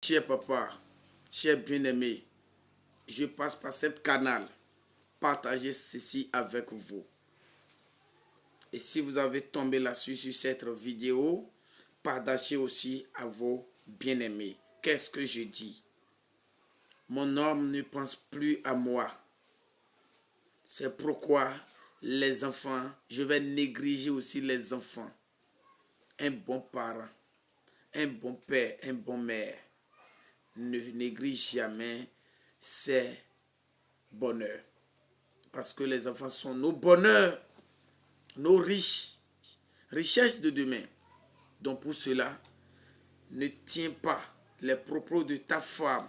Cher papa, cher bien-aimé, je passe par cette canal partager ceci avec vous. Et si vous avez tombé là-dessus sur cette vidéo, partagez aussi à vos bien-aimés. Qu'est-ce que je dis? Mon homme ne pense plus à moi. C'est pourquoi les enfants, je vais négliger aussi les enfants. Un bon parent, un bon père, un bon mère ne néglige jamais ses bonheurs. Parce que les enfants sont nos bonheurs, nos richesses de demain. Donc pour cela, ne tiens pas les propos de ta femme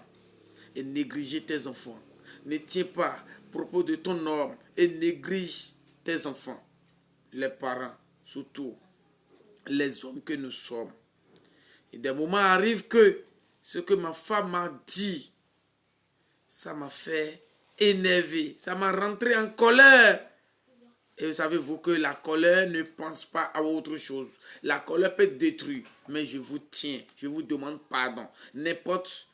et néglige tes enfants. Ne tiens pas les propos de ton homme et néglige tes enfants. Les parents, surtout les hommes que nous sommes. Et des moments arrivent que ce que ma femme m'a dit, ça m'a fait énerver, ça m'a rentré en colère. Et vous savez, vous, que la colère ne pense pas à autre chose. La colère peut détruire, mais je vous tiens, je vous demande pardon. N'importe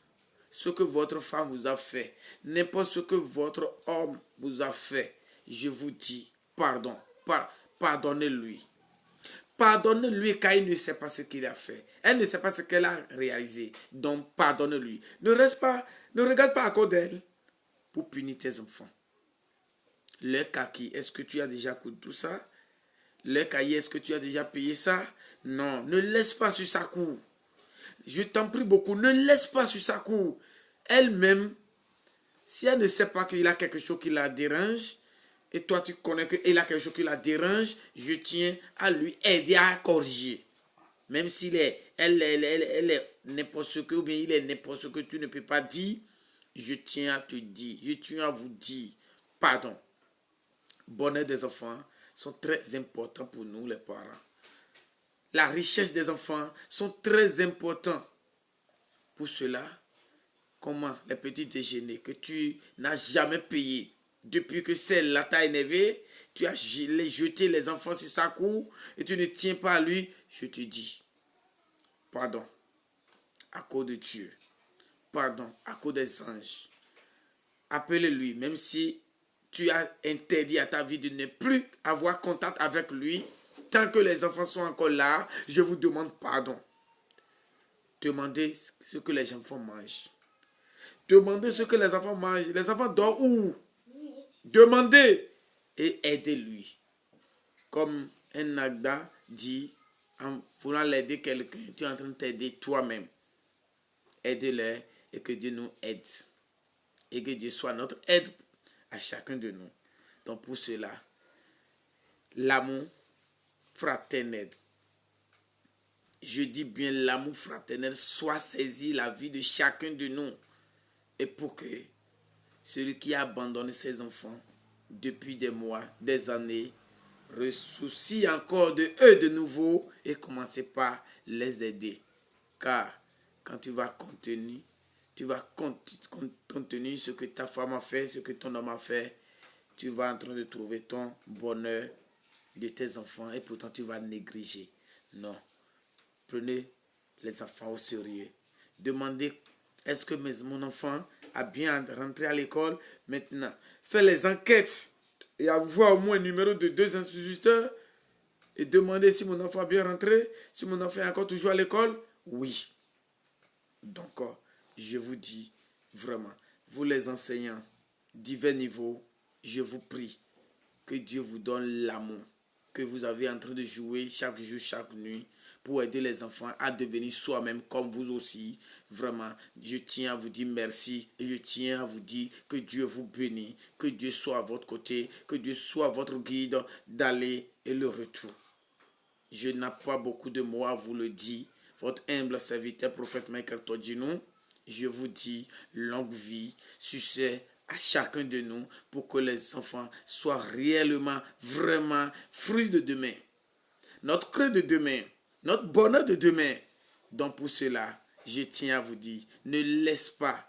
ce que votre femme vous a fait, n'importe ce que votre homme vous a fait, je vous dis pardon, pardonnez-lui. Pardonnez-lui car il ne sait pas ce qu'il a fait. Elle ne sait pas ce qu'elle a réalisé. Donc pardonnez-lui. Ne regarde pas à cause d'elle pour punir tes enfants. Le kaki, est-ce que tu as déjà coupé tout ça? Le cahier, est-ce que tu as déjà payé ça? Non, ne laisse pas sur sa cour. Je t'en prie beaucoup, ne laisse pas sur sa cour. Elle-même, si elle ne sait pas qu'il a quelque chose qui la dérange, et toi tu connais qu'il a quelque chose qui la dérange, je tiens à lui aider à corriger. Même s'il est, elle est n'importe ce que, ou bien il est n'importe ce que tu ne peux pas dire, je tiens à te dire, je tiens à vous dire, pardon. Bonheur des enfants sont très importants pour nous les parents. La richesse des enfants sont très importants. Pour cela, comment les petits déjeuners que tu n'as jamais payé depuis que celle-là t'a énervé, tu as jeté les enfants sur sa cour et tu ne tiens pas à lui, je te dis, pardon, à cause de Dieu, pardon, à cause des anges. Appelle-lui, même si tu as interdit à ta vie de ne plus avoir contact avec lui, tant que les enfants sont encore là, je vous demande pardon. Demandez ce que les enfants mangent. Demandez ce que les enfants mangent. Les enfants dorment où? Demandez et aidez-lui. Comme un Nagda dit, en voulant l'aider quelqu'un, tu es en train de t'aider toi-même. Aidez-les et que Dieu nous aide. Et que Dieu soit notre aide à chacun de nous. Donc pour cela, l'amour fraternel, je dis bien l'amour fraternel, soit saisi la vie de chacun de nous. Et pour que celui qui a abandonné ses enfants depuis des mois, des années, ressoucie encore de eux de nouveau et commencer par les aider. Car quand tu vas contenir ce que ta femme a fait, ce que ton homme a fait, tu vas en train de trouver ton bonheur de tes enfants et pourtant tu vas négliger. Non. Prenez les enfants au sérieux. Demandez, est-ce que mon enfant a bien rentré à l'école maintenant? Faites les enquêtes et avoir au moins un numéro de 2 instituteurs et demandez si mon enfant a bien rentré, si mon enfant est encore toujours à l'école. Oui. Donc, je vous dis vraiment, vous les enseignants, divers niveaux, je vous prie que Dieu vous donne l'amour que vous avez en train de jouer chaque jour, chaque nuit, pour aider les enfants à devenir soi-même comme vous aussi. Vraiment, je tiens à vous dire merci et je tiens à vous dire que Dieu vous bénit, que Dieu soit à votre côté, que Dieu soit votre guide d'aller et le retour. Je n'ai pas beaucoup de mots à vous le dire. Votre humble serviteur, prophète Michael Todjinou, je vous dis longue vie, succès à chacun de nous pour que les enfants soient réellement, vraiment fruits de demain. Notre creux de demain, notre bonheur de demain. Donc pour cela, je tiens à vous dire, ne laisse pas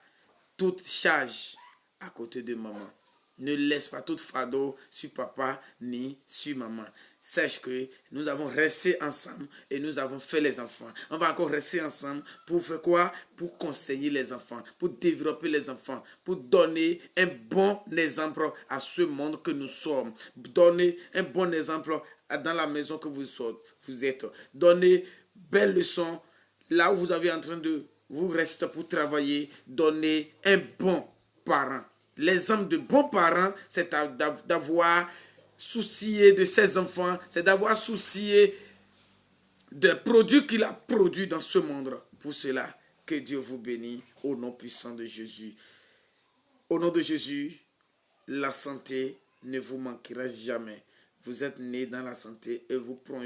toute charge à côté de maman. Ne laisse pas tout fardeau sur papa ni sur maman. Sache que nous avons resté ensemble et nous avons fait les enfants. On va encore rester ensemble pour faire quoi? Pour conseiller les enfants, pour développer les enfants, pour donner un bon exemple à ce monde que nous sommes. Donner un bon exemple dans la maison que vous êtes. Donner belle leçon là où vous avez en train de vous rester pour travailler. Donner un bon parent. L'exemple de bons parents, c'est d'avoir soucié de ses enfants, c'est d'avoir soucié des produits qu'il a produits dans ce monde. Pour cela, que Dieu vous bénisse au nom puissant de Jésus. Au nom de Jésus, la santé ne vous manquera jamais. Vous êtes né dans la santé et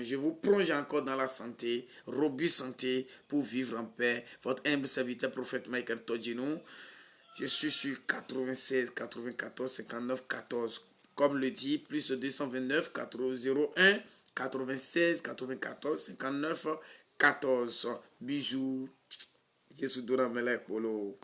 je vous plonge encore dans la santé, robuste santé pour vivre en paix. Votre humble serviteur prophète Michael Todjinou. Je suis sur 96 94 59 14. Comme le dit, plus 229 01 96 94 59 14. Bijou. Jésus Dora Melek Polo.